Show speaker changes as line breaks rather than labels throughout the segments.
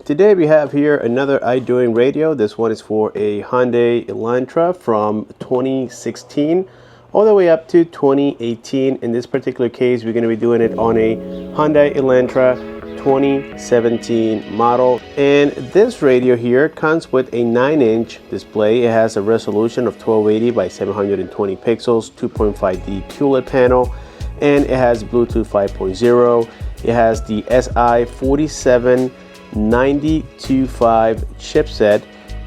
Today we have here another Idoing radio. This one is for a Hyundai Elantra from 2016 all the way up to 2018. In this particular case, we're going to be doing it on a Hyundai Elantra 2017 model. And this radio here comes with a 9-inch display. It has a resolution of 1280 by 720 pixels, 2.5D QLED panel, and it has Bluetooth 5.0. It has the SI479025 chipset,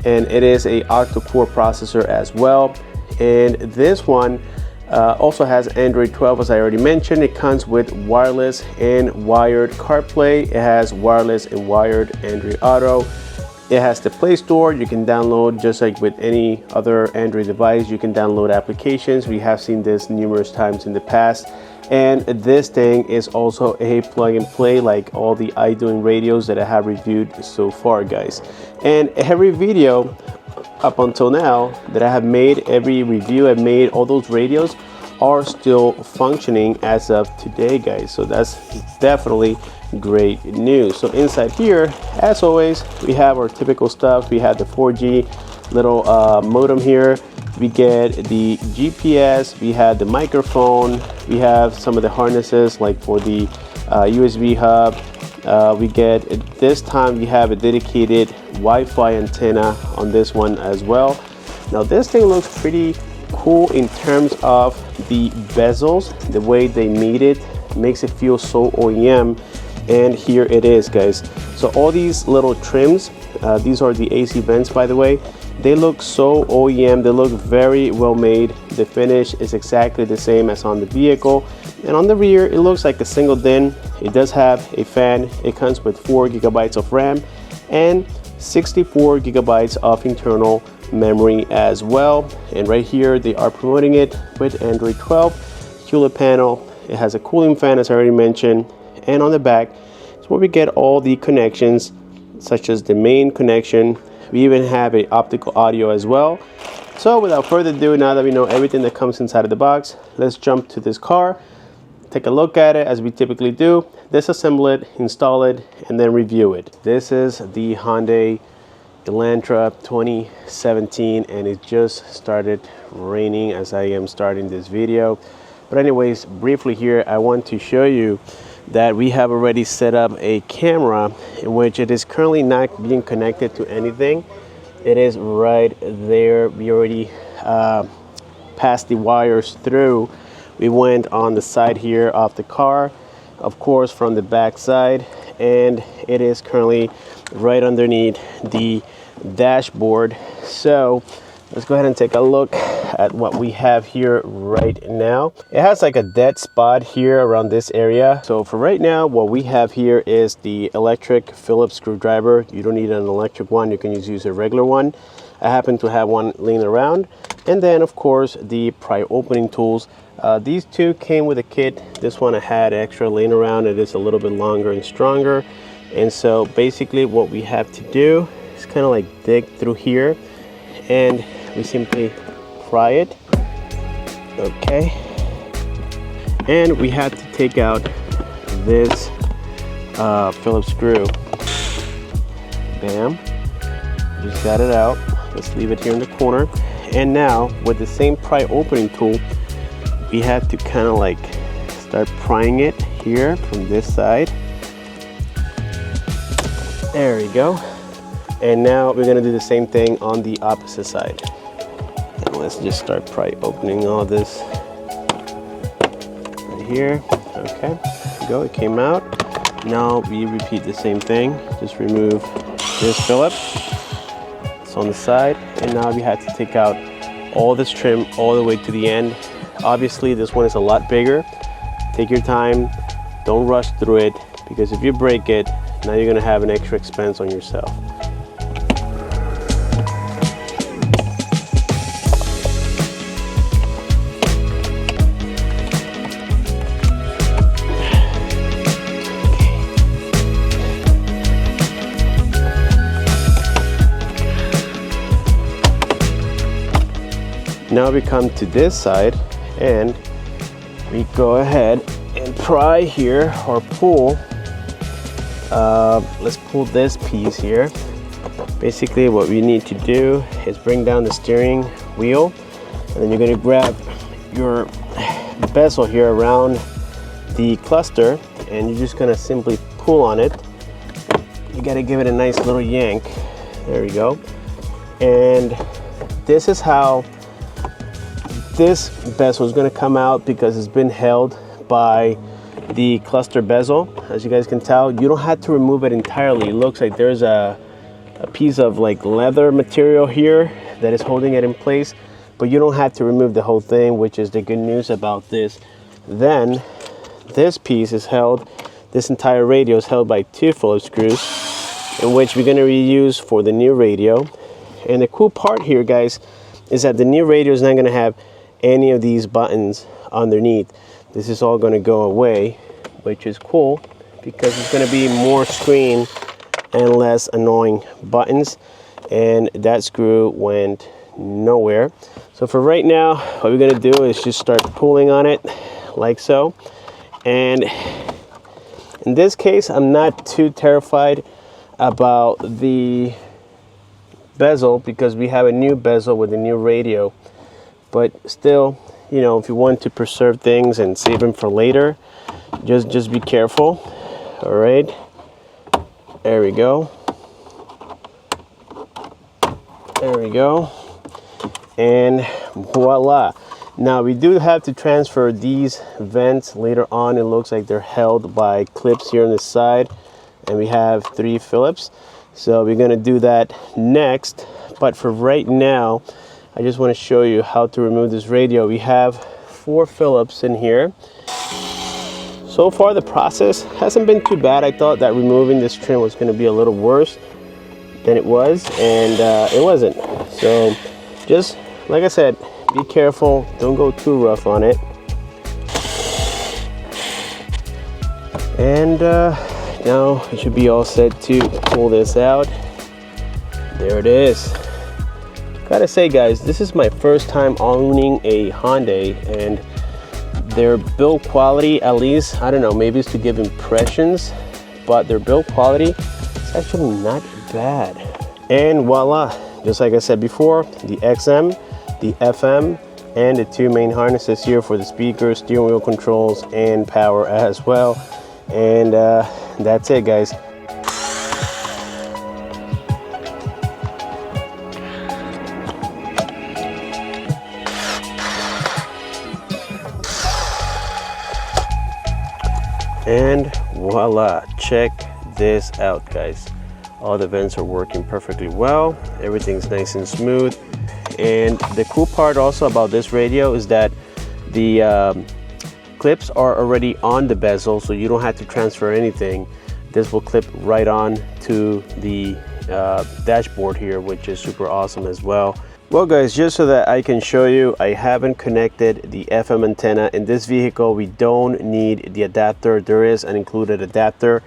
and it is a octa-core processor as well. And this one also has Android 12, as I already mentioned. It comes with wireless and wired CarPlay. It has wireless and wired Android Auto. It has the Play Store. You can download, just like with any other Android device, you can download applications. We have seen this numerous times in the past. And this thing is also a plug and play, like all the Idoing radios that I have reviewed so far, guys. And every video up until now that I have made, every review I've made, all those radios are still functioning as of today, guys. So that's definitely great news. So inside here, as always, we have our typical stuff. We have the 4G little modem here. We get the GPS, we have the microphone, we have some of the harnesses like for the USB hub. We get, this time we have a dedicated Wi-Fi antenna on this one as well. Now this thing looks pretty cool in terms of the bezels. The way they made it makes it feel so OEM, and here it is, guys. So all these little trims, these are the AC vents, by the way. They look so OEM, they look very well made. The finish is exactly the same as on the vehicle. And on the rear, it looks like a single din. It does have a fan. It comes with 4 GB of RAM and 64 GB of internal memory as well. And right here, they are promoting it with Android 12 QLED panel. It has a cooling fan, as I already mentioned. And on the back is where we get all the connections, such as the main connection. We even have a optical audio as well. So without further ado, now that we know everything that comes inside of the box, let's jump to this car, take a look at it as we typically do, disassemble it, install it, and then review it. This is the Hyundai Elantra 2017, and it just started raining as I am starting this video. But anyways, briefly here, I want to show you that we have already set up a camera in which it is currently not being connected to anything. It is right there. We already passed the wires through. We went on the side here of the car, of course, from the back side, and it is currently right underneath the dashboard. So let's go ahead and take a look at what we have here right now. It has like a dead spot here around this area. So for right now, what we have here is the electric Phillips screwdriver. You don't need an electric one, you can just use a regular one. I happen to have one laying around. And then of course the pry opening tools. These two came with a kit. This one I had extra laying around. It is a little bit longer and stronger. And so basically what we have to do is kind of like dig through here, and we simply pry it. Okay, and we had to take out this Phillips screw. Bam, just got it out. Let's leave it here in the corner. And now with the same pry opening tool, we had to kind of like start prying it here from this side. There we go. And now we're gonna do the same thing on the opposite side. And let's just start pry opening all this right here. Okay, there we go, it came out. Now we repeat the same thing. Just remove this Phillips. It's on the side. And now we had to take out all this trim all the way to the end. Obviously this one is a lot bigger. Take your time, don't rush through it, because if you break it, now you're gonna have an extra expense on yourself. Now we come to this side and we go ahead and pry here or pull let's pull this piece here. Basically what we need to do is bring down the steering wheel, and then you're going to grab your bezel here around the cluster, and you're just going to simply pull on it. You got to give it a nice little yank. There we go. And this is how this bezel is going to come out, because it's been held by the cluster bezel. As you guys can tell, you don't have to remove it entirely. It looks like there's a piece of like leather material here that is holding it in place, but you don't have to remove the whole thing, which is the good news about this. Then this piece is held, this entire radio is held by 2 Phillips screws, in which we're going to reuse for the new radio. And the cool part here, guys, is that the new radio is not going to have any of these buttons underneath. This is all going to go away, which is cool, because it's going to be more screen and less annoying buttons. And that screw went nowhere. So for right now, what we're going to do is just start pulling on it like so. And in this case, I'm not too terrified about the bezel, because we have a new bezel with a new radio. But still, you know, if you want to preserve things and save them for later, just be careful. All right, there we go. There we go. And voila. Now we do have to transfer these vents later on. It looks like they're held by clips here on the side, and we have 3 Phillips. So we're going to do that next. But for right now, I just want to show you how to remove this radio. We have 4 Phillips in here. So far the process hasn't been too bad. I thought that removing this trim was going to be a little worse than it was, and it wasn't. So just like I said, be careful, don't go too rough on it. And now it should be all set to pull this out. There it is. Gotta say, guys, this is my first time owning a Hyundai, and their build quality, at least, I don't know, maybe it's to give impressions, but their build quality is actually not bad. And voila, just like I said before, the XM, the FM, and the 2 main harnesses here for the speakers, steering wheel controls, and power as well. And that's it, guys. And voila, check this out, guys. All the vents are working perfectly well. Everything's nice and smooth. And the cool part also about this radio is that the clips are already on the bezel, so you don't have to transfer anything. This will clip right on to the dashboard here, which is super awesome as well. Well, guys, just so that I can show you, I haven't connected the FM antenna. In this vehicle, we don't need the adapter. There is an included adapter.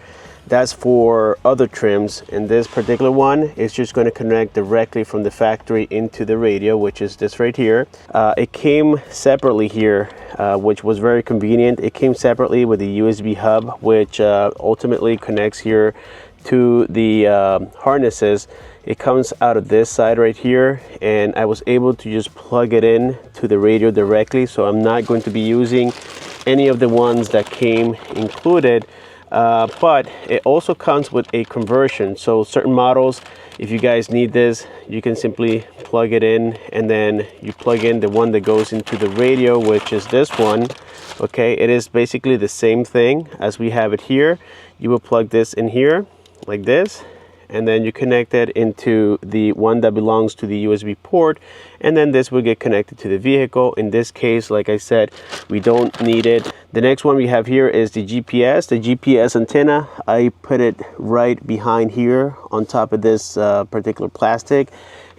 That's for other trims. In this particular one, it's just going to connect directly from the factory into the radio, which is this right here. It came separately here, which was very convenient. It came separately with the USB hub, which ultimately connects here to the harnesses. It comes out of this side right here, and I was able to just plug it in to the radio directly, so I'm not going to be using any of the ones that came included. But it also comes with a conversion, so certain models, if you guys need this, you can simply plug it in, and then you plug in the one that goes into the radio, which is this one. Okay, it is basically the same thing as we have it here. You will plug this in here like this, and then you connect it into the one that belongs to the USB port, and then this will get connected to the vehicle. In this case, like I said, we don't need it. The next one we have here is the GPS. The GPS antenna, I put it right behind here on top of this particular plastic.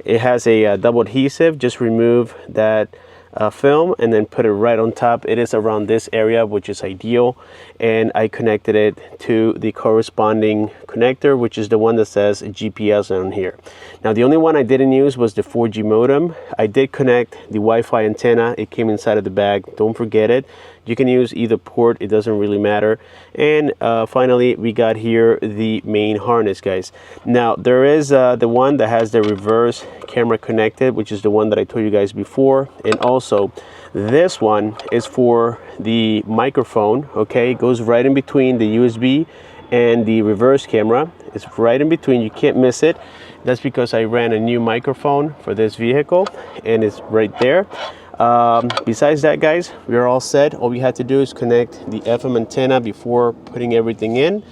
It has a double adhesive. Just remove that film and then put it right on top. It is around this area, which is ideal, and I connected it to the corresponding connector, which is the one that says GPS on here. Now the only one I didn't use was the 4G modem. I did connect the Wi-Fi antenna. It came inside of the bag, don't forget it. You can use either port, it doesn't really matter. And finally we got here the main harness, guys. Now there is the one that has the reverse camera connected, which is the one that I told you guys before, and also this one is for the microphone. Okay, it goes right in between the USB and the reverse camera. It's right in between, you can't miss it. That's because I ran a new microphone for this vehicle and it's right there. Besides that, guys, we're all set. All we had to do is connect the FM antenna before putting everything in.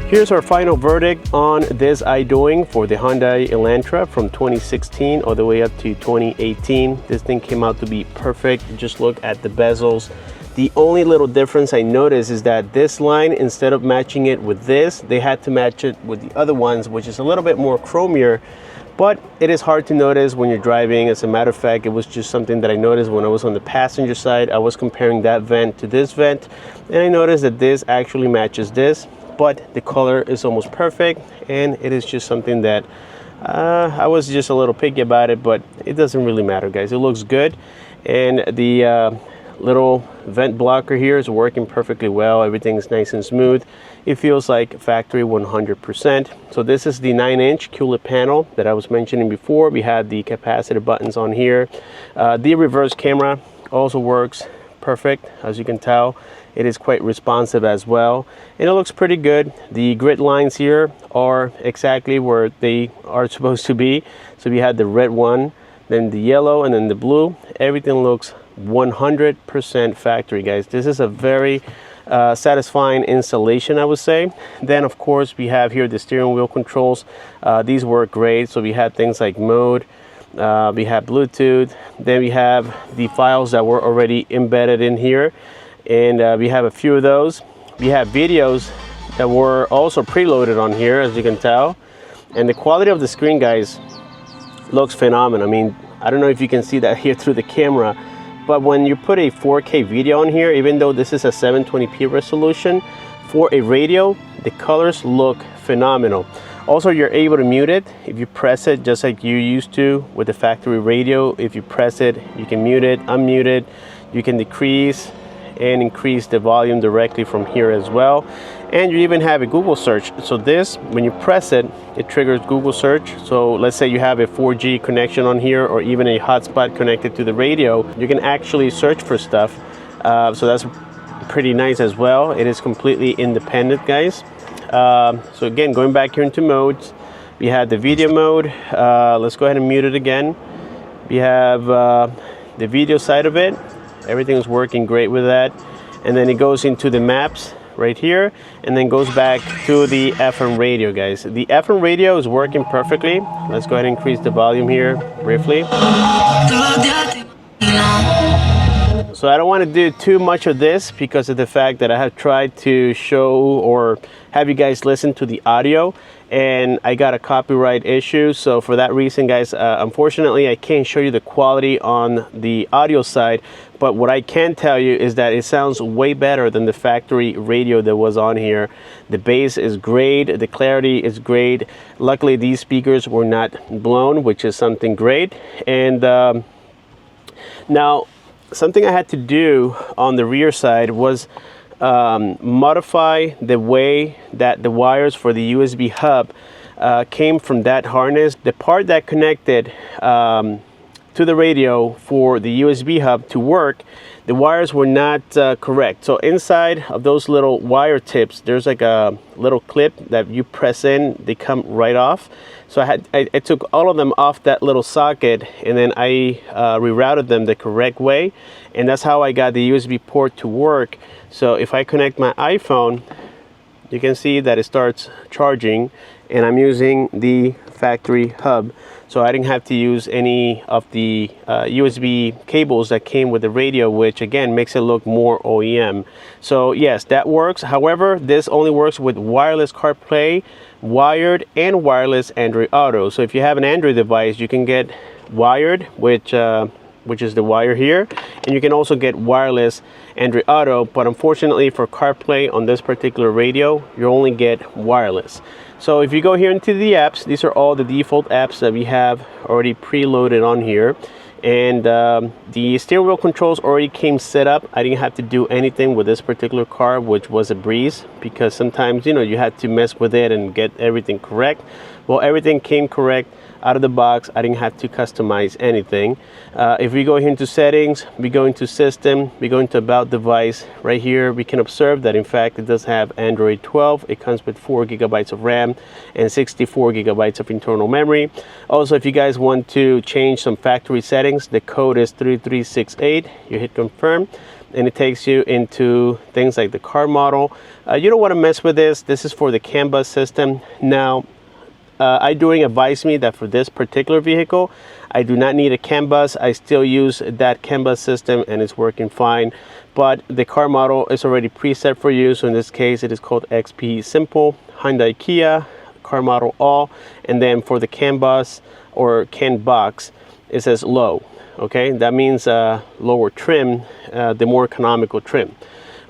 Here's our final verdict on this Idoing for the Hyundai Elantra from 2016 all the way up to 2018. This thing came out to be perfect. Just look at the bezels. The only little difference I noticed is that this line, instead of matching it with this, they had to match it with the other ones, which is a little bit more chromier. But it is hard to notice when you're driving. As a matter of fact, it was just something that I noticed when I was on the passenger side. I was comparing that vent to this vent, and I noticed that this actually matches this, but the color is almost perfect, and it is just something that I was just a little picky about it, but it doesn't really matter, guys. It looks good, and the little vent blocker here is working perfectly well. Everything's nice and smooth. It feels like factory 100%. So this is the 9-inch QLED panel that I was mentioning before. We had the capacitor buttons on here. The reverse camera also works perfect, as you can tell. It is quite responsive as well, and it looks pretty good. The grid lines here are exactly where they are supposed to be. So we had the red one, then the yellow, and then the blue. Everything looks 100% factory, guys. This is a very satisfying installation, I would say. Then of course we have here the steering wheel controls. These work great. So we had things like mode, we have Bluetooth, then we have the files that were already embedded in here, and we have a few of those. We have videos that were also preloaded on here, as you can tell, and the quality of the screen, guys, looks phenomenal. I mean, I don't know if you can see that here through the camera, but when you put a 4K video on here, even though this is a 720p resolution, for a radio, the colors look phenomenal. Also, you're able to mute it if you press it, just like you used to with the factory radio. If you press it, you can mute it, unmute it. You can decrease and increase the volume directly from here as well. And you even have a Google search. So this, when you press it, it triggers Google search. So let's say you have a 4G connection on here, or even a hotspot connected to the radio, you can actually search for stuff. So that's pretty nice as well. It is completely independent, guys. So again, going back here into modes, we have the video mode. Let's go ahead and mute it again. We have the video side of it. Everything's working great with that. And then it goes into the maps right here, and then goes back to the FM radio, guys. The FM radio is working perfectly. Let's go ahead and increase the volume here briefly. So I don't want to do too much of this because of the fact that I have tried to show or have you guys listen to the audio, and I got a copyright issue. So for that reason, guys, unfortunately I can't show you the quality on the audio side, but what I can tell you is that it sounds way better than the factory radio that was on here. The bass is great, the clarity is great. Luckily these speakers were not blown, which is something great. And now something I had to do on the rear side was modify the way that the wires for the USB hub came from that harness. The part that connected to the radio for the USB hub to work, the wires were not correct. So inside of those little wire tips, there's like a little clip that you press in, they come right off. So I took all of them off that little socket, and then I rerouted them the correct way, and that's how I got the USB port to work. So if I connect my iPhone, you can see that it starts charging, and I'm using the factory hub, so I didn't have to use any of the USB cables that came with the radio, which again makes it look more OEM. So yes, that works. However, this only works with wireless CarPlay, wired and wireless Android Auto. So if you have an Android device, you can get wired, which is the wire here, and you can also get wireless Android Auto, but unfortunately for CarPlay on this particular radio, you only get wireless. So if you go here into the apps, these are all the default apps that we have already preloaded on here, and the steering wheel controls already came set up. I didn't have to do anything with this particular car, which was a breeze, because sometimes, you know, you had to mess with it and get everything correct. Well, everything came correct out of the box. I didn't have to customize anything. If we go here into settings, we go into system, we go into about device. Right here we can observe that in fact it does have Android 12. It comes with 4 gigabytes of RAM and 64 gigabytes of internal memory. Also, if you guys want to change some factory settings, the code is 3368. You hit confirm and it takes you into things like the car model. You don't want to mess with this. This is for the CAN bus system. Now Idoing advised me that for this particular vehicle, I do not need a CAN bus. I still use that CAN bus system and it's working fine, but the car model is already preset for you. So in this case, it is called XP Simple, Hyundai Kia, car model all, and then for the CAN bus or CAN box, it says low. Okay, that means lower trim, the more economical trim.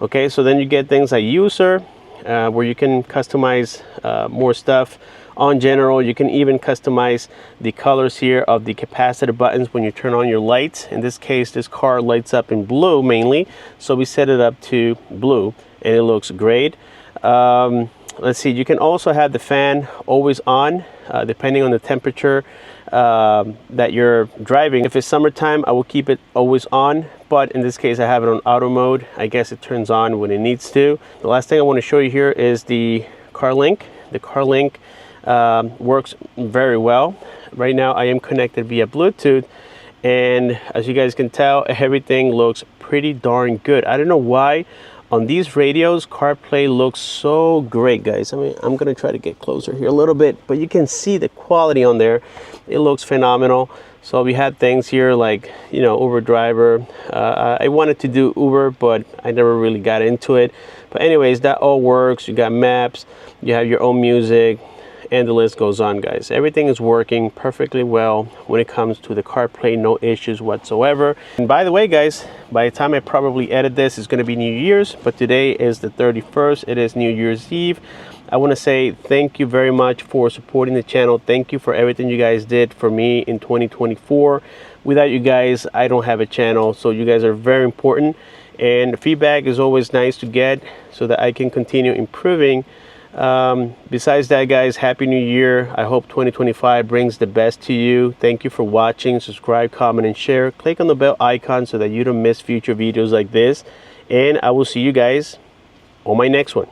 Okay, so then you get things like user, where you can customize more stuff. On general, you can even customize the colors here of the capacitor buttons when you turn on your lights. In this case, this car lights up in blue mainly, so we set it up to blue and it looks great. Let's see, you can also have the fan always on, depending on the temperature that you're driving. If it's summertime, I will keep it always on, but in this case I have it on auto mode. I guess it turns on when it needs to. The last thing I want to show you here is the CarLink. The CarLink works very well. Right now I am connected via Bluetooth, and as you guys can tell, everything looks pretty darn good. I don't know why on these radios CarPlay looks so great, guys. I mean, I'm gonna try to get closer here a little bit, but you can see the quality on there. It looks phenomenal. So we had things here like, you know, Uber driver. I wanted to do Uber, but I never really got into it. But anyways, that all works. You got maps, you have your own music, and the list goes on, guys. Everything is working perfectly well when it comes to the CarPlay. No issues whatsoever. And by the way, guys, by the time I probably edit this, it's going to be New Year's, but today is the 31st. It is New Year's Eve. I want to say thank you very much for supporting the channel. Thank you for everything you guys did for me in 2024. Without you guys, I don't have a channel, so you guys are very important, and feedback is always nice to get so that I can continue improving. Besides that, guys, happy new year. I hope 2025 brings the best to you. Thank you for watching. Subscribe, comment, and share. Click on the bell icon so that you don't miss future videos like this, and I will see you guys on my next one.